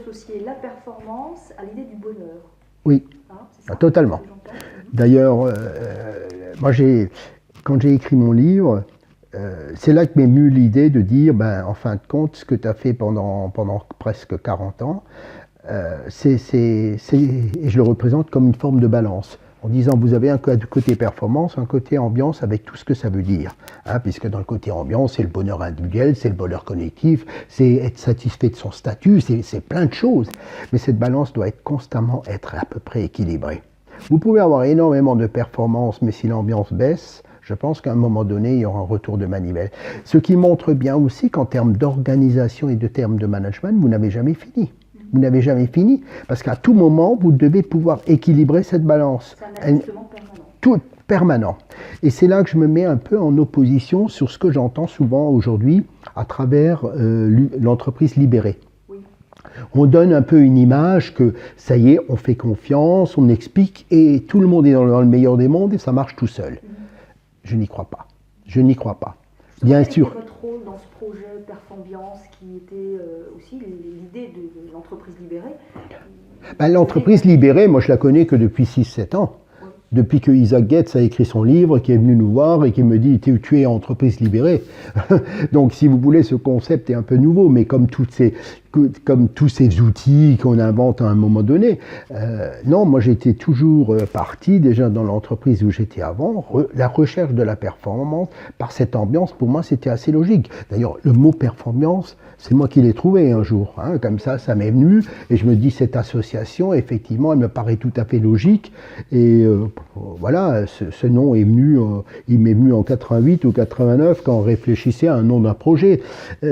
associez la performance à l'idée du bonheur. Oui, C'est ça, totalement. D'ailleurs, moi, quand j'ai écrit mon livre, c'est là que m'est venue l'idée de dire, en fin de compte, ce que tu as fait pendant presque 40 ans, et je le représente comme une forme de balance. En disant, vous avez un côté performance, un côté ambiance avec tout ce que ça veut dire. Puisque dans le côté ambiance, c'est le bonheur individuel, c'est le bonheur collectif, c'est être satisfait de son statut, c'est plein de choses. Mais cette balance doit constamment être à peu près équilibrée. Vous pouvez avoir énormément de performance, mais si l'ambiance baisse, je pense qu'à un moment donné, il y aura un retour de manivelle. Ce qui montre bien aussi qu'en termes d'organisation et de termes de management, vous n'avez jamais fini. Vous n'avez jamais fini, parce qu'à tout moment, vous devez pouvoir équilibrer cette balance. C'est un ajustement permanent. Tout permanent. Et c'est là que je me mets un peu en opposition sur ce que j'entends souvent aujourd'hui à travers l'entreprise libérée. Oui. On donne un peu une image que ça y est, on fait confiance, on explique et tout le monde est dans le meilleur des mondes et ça marche tout seul. Je n'y crois pas. Je n'y crois pas. Bien sûr. Quel était votre rôle dans ce projet Performance qui était aussi l'idée de l'entreprise libérée? L'entreprise libérée, moi je la connais que depuis 6-7 ans. Depuis que Isaac Getz a écrit son livre, qui est venu nous voir et qui me dit tu es entreprise libérée. Donc si vous voulez, ce concept est un peu nouveau, mais comme tous ces outils qu'on invente à un moment donné, non, moi j'étais toujours parti déjà dans l'entreprise où j'étais avant, la recherche de la performance, par cette ambiance, pour moi c'était assez logique. D'ailleurs, le mot performance, c'est moi qui l'ai trouvé un jour, comme ça m'est venu, et je me dis cette association, effectivement, elle me paraît tout à fait logique, et voilà, ce nom est venu, il m'est venu en 88 ou 89 quand on réfléchissait à un nom d'un projet.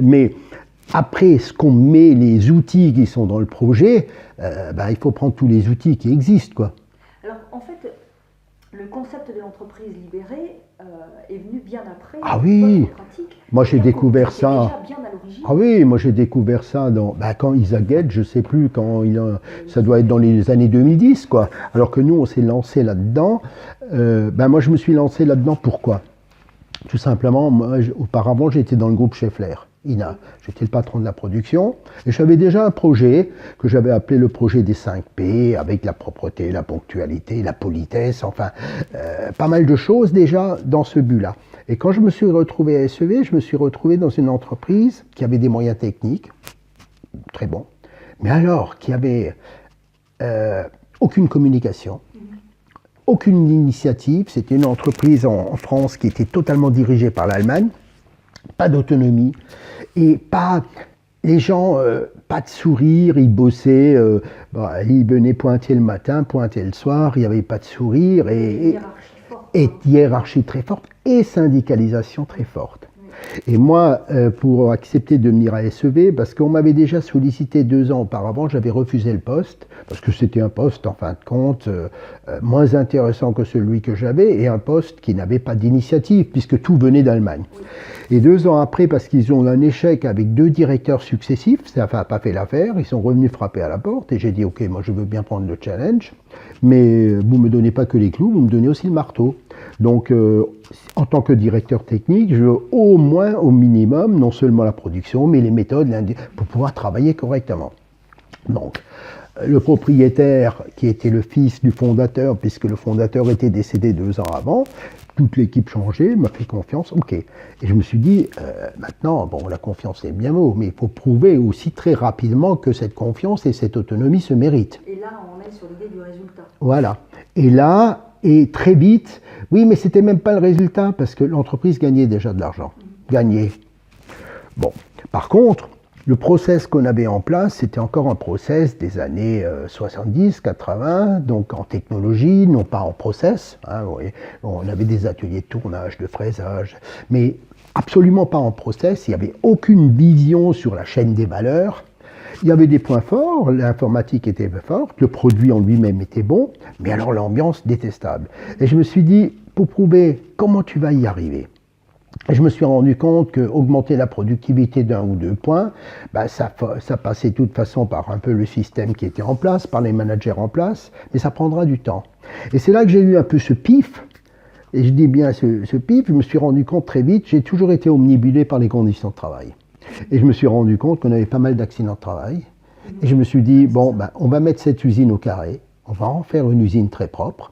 Mais après, ce qu'on met, les outils qui sont dans le projet, il faut prendre tous les outils qui existent, quoi. Alors, en fait, le concept de l'entreprise libérée est venu bien après votre pratique. Moi, j'ai découvert ça. Déjà bien à l'origine. Ah oui, moi j'ai découvert ça quand Isaac Getz, je sais plus quand ça doit être dans les années 2010, quoi. Alors que nous, on s'est lancé là-dedans. Moi, je me suis lancé là-dedans. Pourquoi? Tout simplement, moi, auparavant, j'étais dans le groupe Schaeffler, INA. J'étais le patron de la production et j'avais déjà un projet que j'avais appelé le projet des 5 P, avec la propreté, la ponctualité, la politesse, enfin, pas mal de choses déjà dans ce but-là. Et quand je me suis retrouvé à SEV, je me suis retrouvé dans une entreprise qui avait des moyens techniques, très bons, mais alors qui avait aucune communication, aucune initiative. C'était une entreprise en France qui était totalement dirigée par l'Allemagne, pas d'autonomie, et pas... Les gens, pas de sourire, ils bossaient, ils venaient pointer le matin, pointer le soir, il n'y avait pas de sourire, et hiérarchie très forte, et syndicalisation très forte. Et moi, pour accepter de venir à SEV, parce qu'on m'avait déjà sollicité 2 ans auparavant, j'avais refusé le poste, parce que c'était un poste, en fin de compte, moins intéressant que celui que j'avais, et un poste qui n'avait pas d'initiative, puisque tout venait d'Allemagne. Et 2 ans après, parce qu'ils ont eu un échec avec 2 directeurs successifs, ça n'a pas fait l'affaire, ils sont revenus frapper à la porte, et j'ai dit, ok, moi je veux bien prendre le challenge, mais vous ne me donnez pas que les clous, vous me donnez aussi le marteau. Donc, en tant que directeur technique, je veux au moins, au minimum, non seulement la production, mais les méthodes pour pouvoir travailler correctement. Donc, le propriétaire, qui était le fils du fondateur, puisque le fondateur était décédé 2 ans avant, toute l'équipe changeait, m'a fait confiance, ok. Et je me suis dit, maintenant, bon, la confiance c'est bien beau, mais il faut prouver aussi très rapidement que cette confiance et cette autonomie se méritent. Et là, on est sur l'idée du résultat. Voilà. Et là, et très vite, oui, mais c'était même pas le résultat, parce que l'entreprise gagnait déjà de l'argent. Gagnait. Bon. Par contre, le process qu'on avait en place, c'était encore un process des années 70, 80, donc en technologie, non pas en process. On avait des ateliers de tournage, de fraisage, mais absolument pas en process. Il n'y avait aucune vision sur la chaîne des valeurs. Il y avait des points forts, l'informatique était forte, le produit en lui-même était bon, mais alors l'ambiance détestable. Et je me suis dit, pour prouver comment tu vas y arriver, et je me suis rendu compte qu'augmenter la productivité d'1 ou 2 points, ça passait de toute façon par un peu le système qui était en place, par les managers en place, mais ça prendra du temps. Et c'est là que j'ai eu un peu ce pif, et je dis bien ce pif, je me suis rendu compte très vite, j'ai toujours été omnibulé par les conditions de travail. Et je me suis rendu compte qu'on avait pas mal d'accidents de travail, Et je me suis dit, bon, ben, on va mettre cette usine au carré, on va en faire une usine très propre.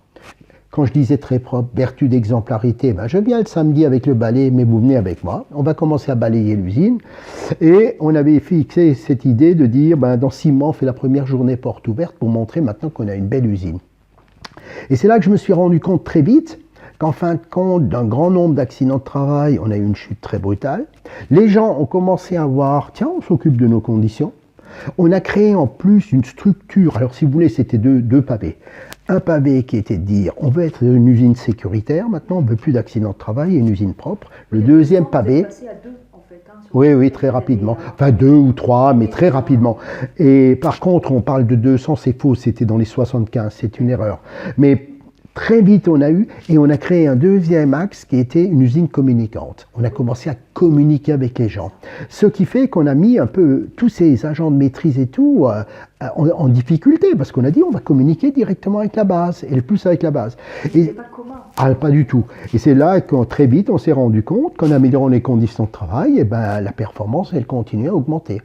Quand je disais très propre, vertu d'exemplarité, ben je viens le samedi avec le balai, mais vous venez avec moi. On va commencer à balayer l'usine. Et on avait fixé cette idée de dire, ben, dans 6 mois, on fait la première journée porte ouverte pour montrer maintenant qu'on a une belle usine. Et c'est là que je me suis rendu compte très vite qu'en fin de compte, d'un grand nombre d'accidents de travail, on a eu une chute très brutale. Les gens ont commencé à voir, tiens, on s'occupe de nos conditions. On a créé en plus une structure, alors si vous voulez, c'était deux pavés. Un pavé qui était de dire, on veut être une usine sécuritaire, maintenant on ne veut plus d'accidents de travail et une usine propre. Le deuxième pavé... Passé à 2, en fait, hein, oui, très rapidement. Enfin 2 ou 3, mais très rapidement. Et par contre, on parle de 200, c'est faux, c'était dans les 75, c'est une erreur. Mais très vite, on a créé un deuxième axe qui était une usine communicante. On a commencé à communiquer avec les gens. Ce qui fait qu'on a mis un peu tous ces agents de maîtrise et tout en difficulté, parce qu'on a dit on va communiquer directement avec la base, et le plus avec la base. C'est pas commun. Ah, pas du tout. Et c'est là que très vite, on s'est rendu compte qu'en améliorant les conditions de travail, eh ben, la performance, elle continuait à augmenter.